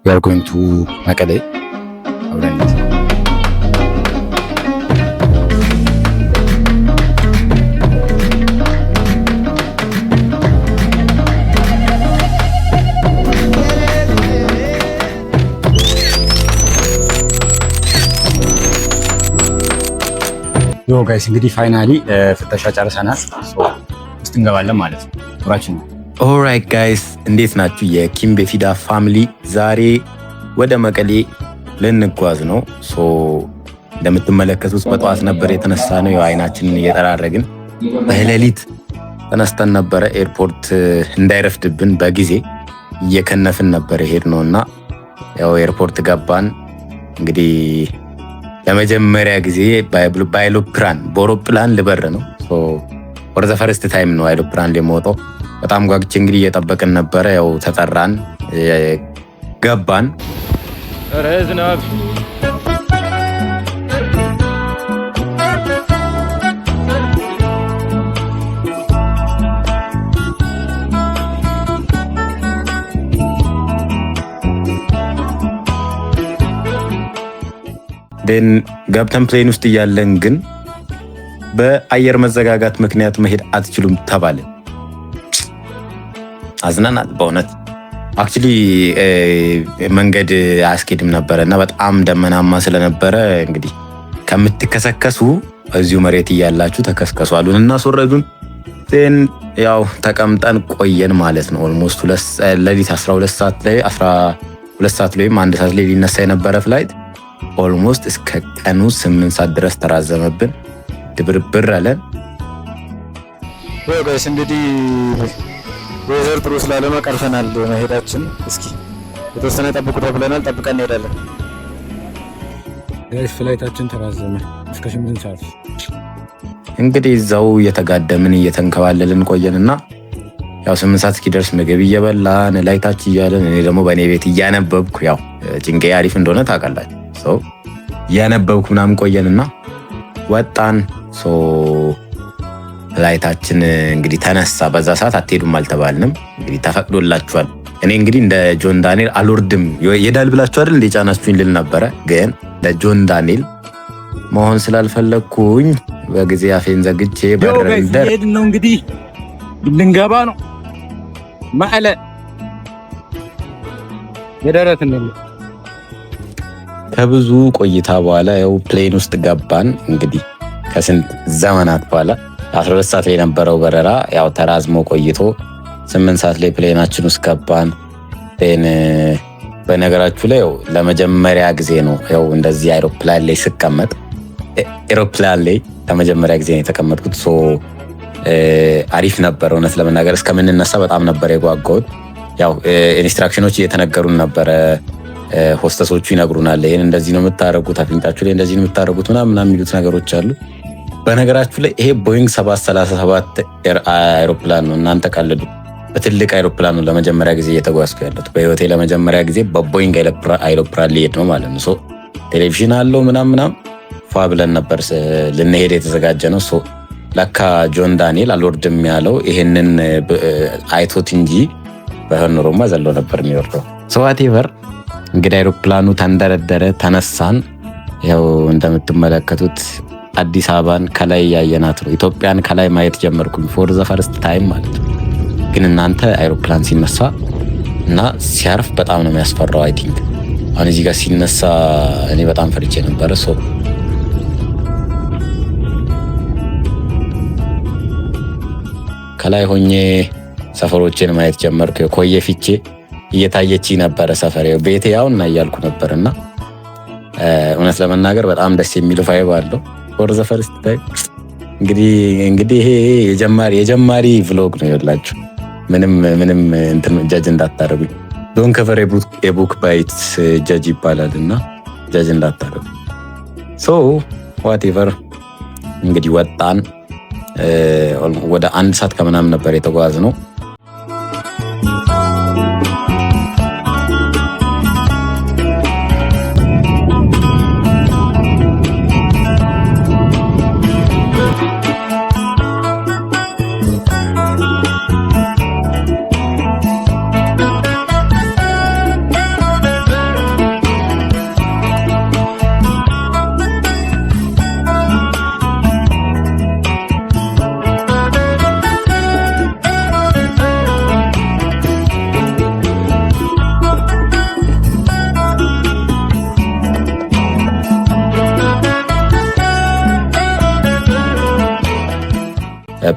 we are going to Mekelle. ዮ ጋይስ እንግዲህ ፋይናሊ ፍተሻ ጨርሰናል። ውስጥ እንገባለን ማለት ነው። ቁራችን ነው። ኦልራይት ጋይስ እንዴት ናችሁ? የኪም ቤፊዳ ፋሚሊ ዛሬ ወደ መቀሌ ልንጓዝ ነው። እንደምትመለከቱት በጠዋት ነበር የተነሳ ነው። ያው አይናችንን እየጠራረግን በሌሊት ተነስተን ነበረ። ኤርፖርት እንዳይረፍድብን በጊዜ እየከነፍን ነበር ሄድ ነውና ያው ኤርፖርት ገባን። እንግዲህ ለመጀመሪያ ጊዜ በአይሮፕላን ልበር ነው። ፎር ዘ ፈርስት ታይም ነው አይሮፕላን ሊሞጠው። በጣም ጓግቼ እንግዲህ እየጠበቅን ነበረ። ያው ተጠራን፣ ገባን። ረዝናብ ደን ገብተን ፕሌን ውስጥ እያለን ግን በአየር መዘጋጋት ምክንያት መሄድ አትችሉም ተባለ። አዝናናል በእውነት አክቹሊ መንገድ አያስኬድም ነበረ እና በጣም ደመናማ ስለነበረ እንግዲህ ከምትከሰከሱ እዚሁ መሬት እያላችሁ ተከስከሱ አሉን እና አስወረዱን። ያው ተቀምጠን ቆየን ማለት ነው። ኦልሞስት ሌሊት 12 ሰዓት ላይ 1 ሰዓት ላይ ሊነሳ የነበረ ፍላይት ኦልሞስት እስከ ቀኑ 8 ሰዓት ድረስ ተራዘመብን። ድብርብር አለን። ወይስ እንግዲህ ወዘር ጥሩ ስላለመ ቀርተናል መሄዳችን። እስኪ የተወሰነ ጠብቁ ተብለናል፣ ጠብቀን እንሄዳለን። ጋይስ ፍላይታችን ተራዘመ እስከ 8 ሰዓት። እንግዲህ እዛው እየተጋደምን እየተንከባለልን ቆየንና ያው 8 ሰዓት እስኪደርስ ምግብ እየበላን ላይታች እያለን እኔ ደግሞ በእኔ ቤት እያነበብኩ ያው ጭንቄ አሪፍ እንደሆነ ታውቃላችሁ። እያነበብኩ ምናምን ቆየንና ወጣን። ላይታችን እንግዲህ ተነሳ። በዛ ሰዓት አትሄዱም አልተባልንም። እንግዲህ ተፈቅዶላችኋል። እኔ እንግዲህ እንደ ጆን ዳንኤል አልወርድም የዳል ብላችሁ አይደል እንደ ጫናችሁኝ ልል ነበረ። ግን እንደ ጆን ዳንኤል መሆን ስላልፈለግኩኝ በጊዜ አፌን ዘግቼ በረንደር ነው እንግዲህ ልንገባ ነው መቀለ የደረት ነው። ከብዙ ቆይታ በኋላ ያው ፕሌን ውስጥ ገባን። እንግዲህ ከስንት ዘመናት በኋላ 12 ሰዓት ላይ የነበረው በረራ ያው ተራዝሞ ቆይቶ 8 ሰዓት ላይ ፕሌናችን ውስጥ ገባን። በነገራችሁ ላይ ያው ለመጀመሪያ ጊዜ ነው ያው እንደዚህ አይሮፕላን ላይ ስቀመጥ። ኤሮፕላን ላይ ለመጀመሪያ ጊዜ ነው የተቀመጥኩት። አሪፍ ነበር እውነት ለመናገር። እስከምንነሳ በጣም ነበር የጓጓሁት። ያው ኢንስትራክሽኖች እየተነገሩን ነበረ። ሆስተሶቹ ይነግሩናል፣ ይሄን እንደዚህ ነው የምታረጉት፣ አፍንጫችሁ ላይ እንደዚህ ነው የምታረጉት ምናምን የሚሉት ነገሮች አሉ። በነገራችሁ ላይ ይሄ ቦይንግ 737 አይሮፕላን ነው። እናንተ ቀልዱ። በትልቅ አይሮፕላን ነው ለመጀመሪያ ጊዜ እየተጓዝኩ ያለሁት። በህይወቴ ለመጀመሪያ ጊዜ በቦይንግ አይሮፕላን ሊሄድ ነው ማለት ነው። ቴሌቪዥን አለው ምናምን ፏ ብለን ነበር ልንሄድ የተዘጋጀ ነው። ለካ ጆን ዳንኤል አልወርድም ያለው ይሄንን አይቶት እንጂ ባይሆን ኖሮማ ዘሎ ነበር የሚወርደው። ዋቴቨር እንግዲህ አይሮፕላኑ ተንደረደረ፣ ተነሳን። ያው እንደምትመለከቱት አዲስ አበባን ከላይ ያየናት ነው። ኢትዮጵያን ከላይ ማየት ጀመርኩኝ ፎር ዘ ፈርስት ታይም ማለት ነው። ግን እናንተ አይሮፕላን ሲነሳ እና ሲያርፍ በጣም ነው የሚያስፈራው። አይ ቲንክ አሁን እዚህ ጋር ሲነሳ እኔ በጣም ፈርቼ ነበረ። ከላይ ሆኜ ሰፈሮችን ማየት ጀመርኩ። ኮየ ፊቼ እየታየች ነበረ ሰፈሬ ቤቴ ያው እና እያልኩ ነበርና እውነት ለመናገር በጣም ደስ የሚል ቫይብ አለው። ፎር ዘ ፈርስት ታይም እንግዲህ ይሄ የጀማሪ ቭሎግ ነው ያላችሁ። ምንም እንትን ጀጅ እንዳታረጉኝ። ዶን ከቨር የቡክ ባይት ጀጅ ይባላልና ጀጅ እንዳታረጉ። ዋቴቨር እንግዲህ ወጣን። ወደ 1 ሰዓት ከምናምን ነበር የተጓዝ ነው።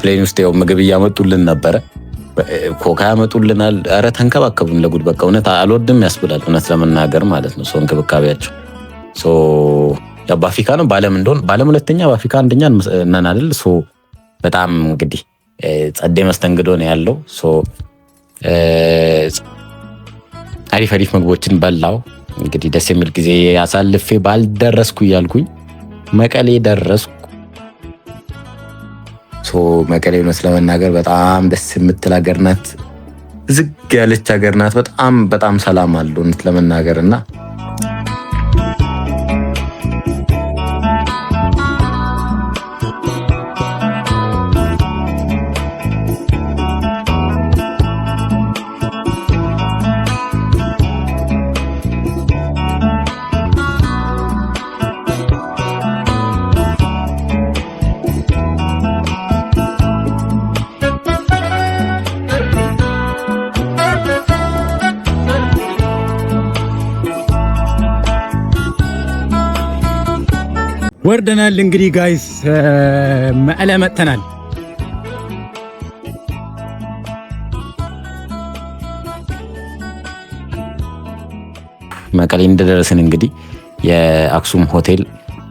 ፕሌን ውስጥ ያው ምግብ እያመጡልን ነበረ፣ ኮካ ያመጡልናል። ኧረ ተንከባከቡን ለጉድ በቃ እውነት አልወድም ያስብላል እውነት ለመናገር ማለት ነው። ሰው እንክብካቤያቸው በአፍሪካ ነው በዓለም እንደሆን በዓለም ሁለተኛ በአፍሪካ አንደኛ ነን አይደል? በጣም እንግዲህ ጸዴ መስተንግዶ ነው ያለው። አሪፍ ምግቦችን በላው። እንግዲህ ደስ የሚል ጊዜ አሳልፌ ባልደረስኩ እያልኩኝ መቀሌ ደረስኩ። መቀሌ እውነት ለመናገር በጣም ደስ የምትል ሀገር ናት። ዝግ ያለች ሀገር ናት። በጣም ሰላም አለው እውነት ለመናገር እና ወርደናል። እንግዲህ ጋይስ መቀለ መጥተናል። መቀሌ እንደደረስን እንግዲህ የአክሱም ሆቴል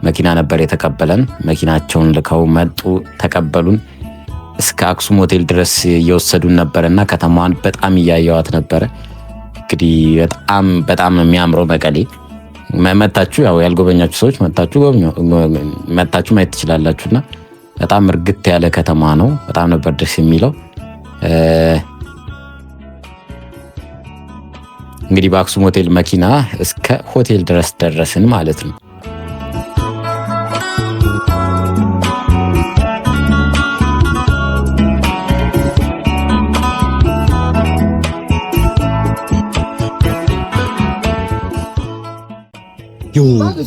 መኪና ነበር የተቀበለን። መኪናቸውን ልከው መጡ፣ ተቀበሉን። እስከ አክሱም ሆቴል ድረስ እየወሰዱን ነበርና ከተማዋን በጣም እያየዋት ነበረ። እንግዲህ በጣም የሚያምረው መቀሌ መታችሁ ያው ያልጎበኛችሁ ሰዎች መታችሁ ማየት ትችላላችሁና በጣም እርግጥ ያለ ከተማ ነው። በጣም ነበር ደስ የሚለው። እንግዲህ በአክሱም ሆቴል መኪና እስከ ሆቴል ድረስ ደረስን ማለት ነው።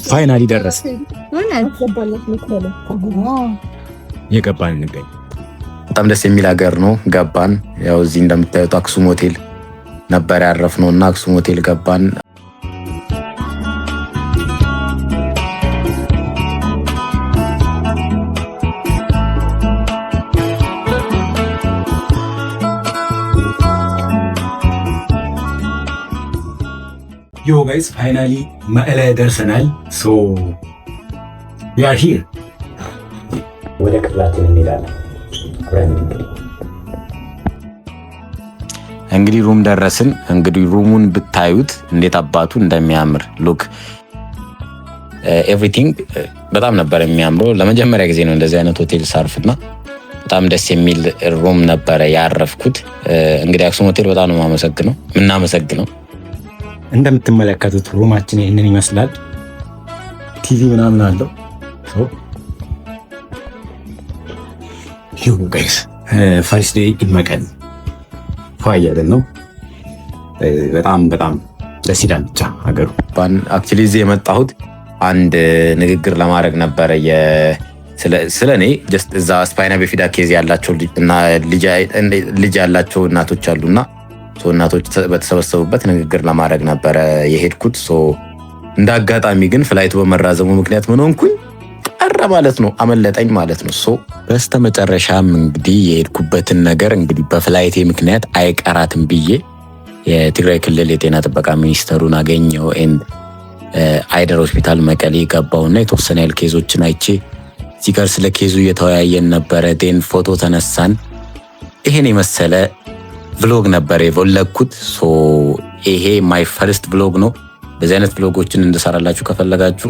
ፋይናሊ ደረስን። የገባን እንገኝ በጣም ደስ የሚል ሀገር ነው። ገባን። ያው እዚህ እንደምታዩት አክሱም ሆቴል ነበር ያረፍነው እና አክሱም ሆቴል ገባን። ዮ ጋይስ ፋይናሊ መቀለ ደርሰናል። ዊ አር ሂር። ወደ ክፍላችን እንሄዳለን። እንግዲህ ሩም ደረስን። እንግዲህ ሩሙን ብታዩት እንዴት አባቱ እንደሚያምር ሉክ ኤቭሪቲንግ በጣም ነበር የሚያምረው። ለመጀመሪያ ጊዜ ነው እንደዚህ አይነት ሆቴል ሳርፍና በጣም ደስ የሚል ሩም ነበረ ያረፍኩት። እንግዲህ አክሱም ሆቴል በጣም ነው የምናመሰግነው። እንደምትመለከቱት ሩማችን ይህንን ይመስላል። ቲቪ ምናምን አለው። ዩ ጋይስ ፈርስት ዴይ ኢን መቀሌ ፋያለን ነው። በጣም ደስ ይላል ብቻ ሀገሩ። አክቹሊ እዚህ የመጣሁት አንድ ንግግር ለማድረግ ነበረ። ስለ እኔ ጀስት እዛ ስፓይና ቢፊዳ ኬዝ ያላቸው ልጅ ያላቸው እናቶች አሉና እናቶች በተሰበሰቡበት ንግግር ለማድረግ ነበረ የሄድኩት። እንደ አጋጣሚ ግን ፍላይቱ በመራዘሙ ምክንያት ምን ሆንኩኝ ቀረ ማለት ነው፣ አመለጠኝ ማለት ነው። በስተመጨረሻም እንግዲህ የሄድኩበትን ነገር እንግዲህ በፍላይቴ ምክንያት አይቀራትም ብዬ የትግራይ ክልል የጤና ጥበቃ ሚኒስተሩን አገኘው። አይደር ሆስፒታል መቀሌ ገባውና የተወሰነ ያህል ኬዞችን አይቼ እዚህ ጋር ስለ ኬዙ እየተወያየን ነበረ። ፎቶ ተነሳን። ይሄን የመሰለ ቭሎግ ነበር የወለኩት። ይሄ ማይ ፈርስት ቭሎግ ነው። በዚህ አይነት ቭሎጎችን እንድሰራላችሁ ከፈለጋችሁ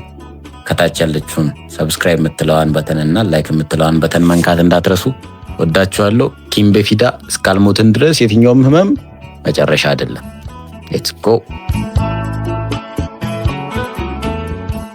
ከታች ያለችውን ሰብስክራይብ የምትለዋን በተን እና ላይክ የምትለዋን በተን መንካት እንዳትረሱ። ወዳችኋለሁ። ኪም በፊዳ እስካልሞትን ድረስ የትኛውም ህመም መጨረሻ አይደለም። ሌትስ ጎ